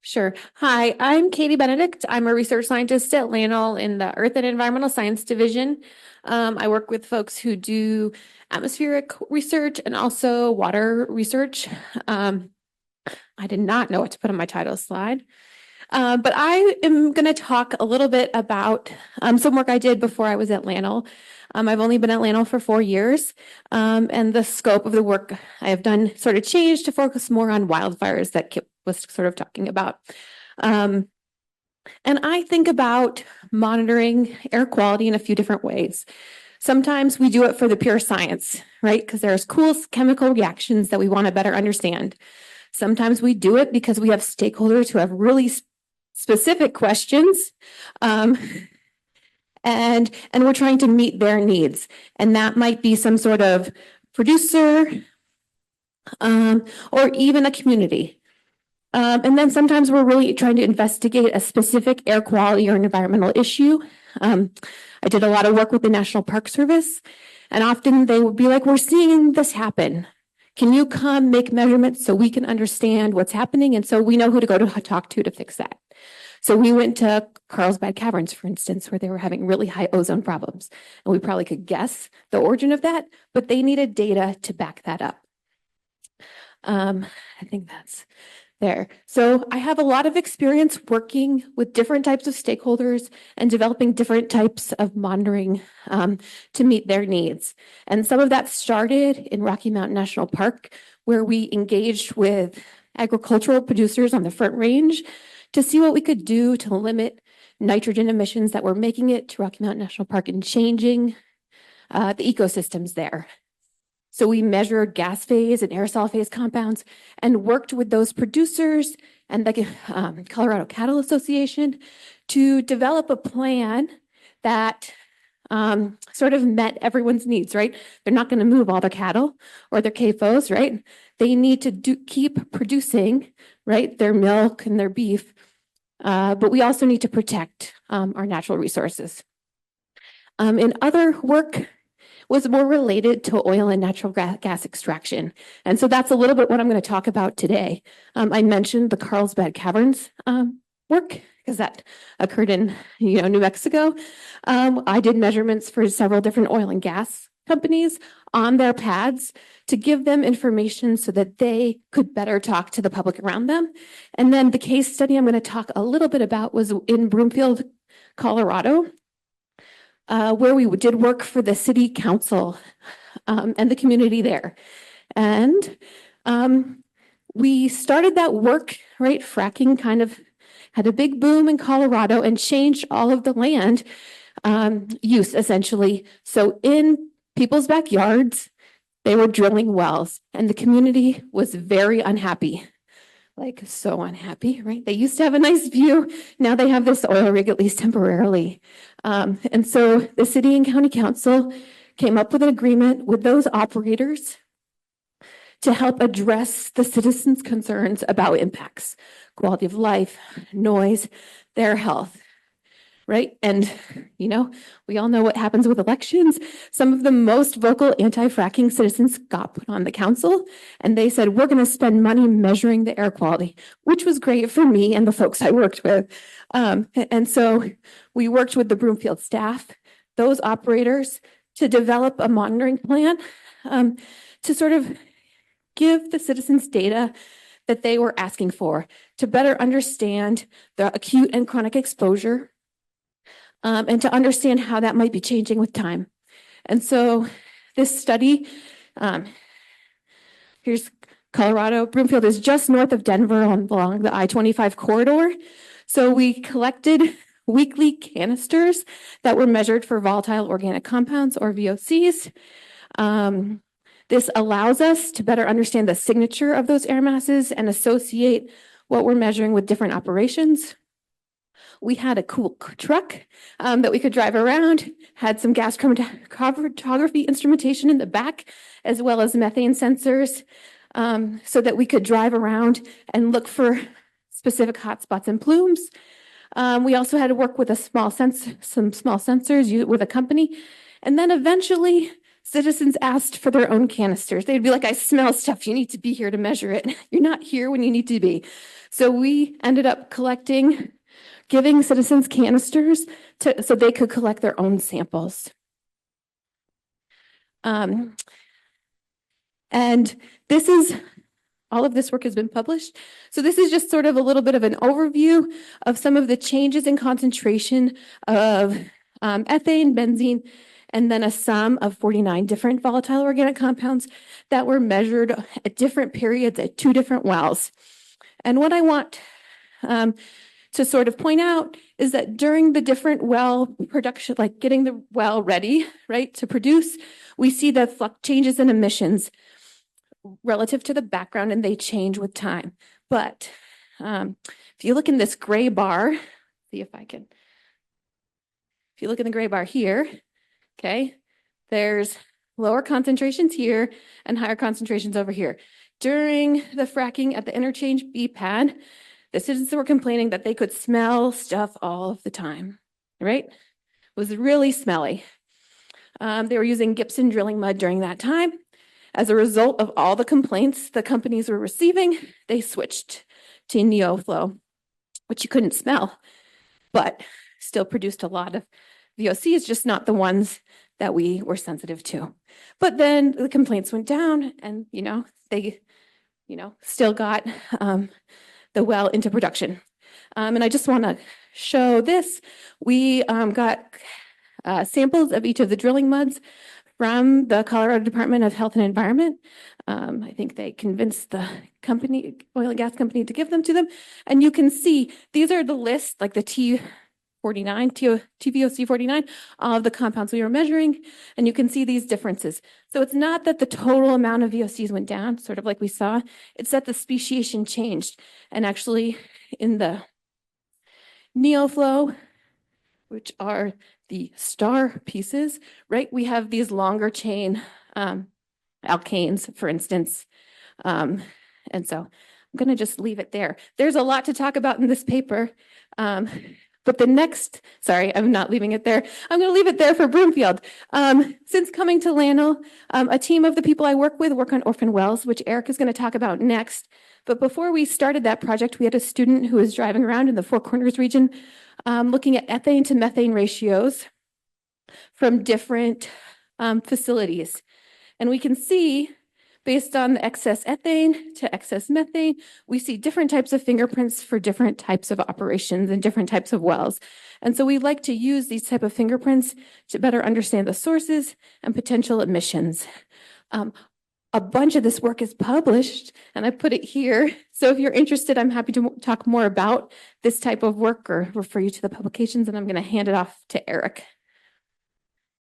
Sure. Hi, I'm Katie Benedict. I'm a research scientist at LANL in the Earth and Environmental Science Division. I work with folks who do atmospheric research and also water research. I did not know what to put on my title slide. But I am going to talk a little bit about some work I did before I was at LANL. I've only been at LANL for 4 years, and the scope of the work I have done sort of changed to focus more on wildfires that Kip was sort of talking about. And I think about monitoring air quality in a few different ways. Sometimes we do it for the pure science, right? Because there's cool chemical reactions that we want to better understand. Sometimes we do it because we have stakeholders who have really specific questions, and we're trying to meet their needs. And that might be some sort of producer, or even a community. And then sometimes we're really trying to investigate a specific air quality or an environmental issue. I did a lot of work with the National Park Service, and often they would be like, we're seeing this happen. Can you come make measurements so we can understand what's happening? And so we know who to go to talk to fix that. So we went to Carlsbad Caverns, for instance, where they were having really high ozone problems. And we probably could guess the origin of that, but they needed data to back that up. I think that's there. So I have a lot of experience working with different types of stakeholders and developing different types of monitoring to meet their needs. And some of that started in Rocky Mountain National Park, where we engaged with agricultural producers on the Front Range to see what we could do to limit nitrogen emissions that were making it to Rocky Mountain National Park and changing the ecosystems there. So we measured gas phase and aerosol phase compounds and worked with those producers and the Colorado Cattle Association to develop a plan that sort of met everyone's needs, right? They're not going to move all their cattle or their CAFOs, right? They need to keep producing, right, their milk and their beef, but we also need to protect our natural resources. In other work, was more related to oil and natural gas extraction. And so that's a little bit what I'm going to talk about today. I mentioned the Carlsbad Caverns work because that occurred in New Mexico. I did measurements for several different oil and gas companies on their pads to give them information so that they could better talk to the public around them. And then the case study I'm going to talk a little bit about was in Broomfield, Colorado, where we did work for the city council and the community there. And we started that work, right? Fracking kind of had a big boom in Colorado and changed all of the land use, essentially. So in people's backyards, they were drilling wells, and the community was very unhappy. Like, so unhappy, right? They used to have a nice view. Now they have this oil rig, at least temporarily. And so the city and county council came up with an agreement with those operators to help address the citizens' concerns about impacts, quality of life, noise, their health, right? And, we all know what happens with elections. Some of the most vocal anti-fracking citizens got put on the council, and they said, we're going to spend money measuring the air quality, which was great for me and the folks I worked with. And so we worked with the Broomfield staff, those operators, to develop a monitoring plan to sort of give the citizens data that they were asking for to better understand the acute and chronic exposure, and to understand how that might be changing with time. And so this study, here's Colorado. Broomfield is just north of Denver along the I-25 corridor. So we collected weekly canisters that were measured for volatile organic compounds, or VOCs. This allows us to better understand the signature of those air masses and associate what we're measuring with different operations. We had a cool truck that we could drive around, had some gas chromatography instrumentation in the back, as well as methane sensors, so that we could drive around and look for specific hotspots and plumes. We also had to work with some small sensors with a company. And then eventually citizens asked for their own canisters. They'd be like, I smell stuff. You need to be here to measure it. You're not here when you need to be. So we ended up giving citizens canisters so they could collect their own samples. And all of this work has been published. So this is just sort of a little bit of an overview of some of the changes in concentration of ethane, benzene, and then a sum of 49 different volatile organic compounds that were measured at different periods at 2 different wells. And what I want to sort of point out is that during the different well production, like getting the well ready, right, to produce, we see the changes in emissions relative to the background, and they change with time. But if you look in this gray bar, if you look in the gray bar here, okay, there's lower concentrations here and higher concentrations over here. During the fracking at the interchange B pad, the citizens were complaining that they could smell stuff all of the time, right? It was really smelly. They were using Gibson drilling mud during that time. As a result of all the complaints the companies were receiving, they switched to NeoFlow, which you couldn't smell, but still produced a lot of VOCs, just not the ones that we were sensitive to. But then the complaints went down, and they still got the well into production. And I just want to show this. We got samples of each of the drilling muds from the Colorado Department of Health and Environment. I think they convinced the oil and gas company, to give them to them. And you can see, these are the list, like the TVOC 49, of the compounds we were measuring. And you can see these differences. So it's not that the total amount of VOCs went down, sort of like we saw, it's that the speciation changed. And actually in the NeoFlow, which are the star pieces, right? We have these longer chain alkanes, for instance. And so I'm going to just leave it there. There's a lot to talk about in this paper. But sorry, I'm not leaving it there. I'm going to leave it there for Broomfield. Since coming to LANL, a team of the people I work with work on orphan wells, which Eric is going to talk about next. But before we started that project, we had a student who was driving around in the Four Corners region looking at ethane to methane ratios from different facilities. And we can see, based on the excess ethane to excess methane, we see different types of fingerprints for different types of operations and different types of wells. And so we like to use these type of fingerprints to better understand the sources and potential emissions. A bunch of this work is published, and I put it here. So if you're interested, I'm happy to talk more about this type of work or refer you to the publications, and I'm going to hand it off to Eric.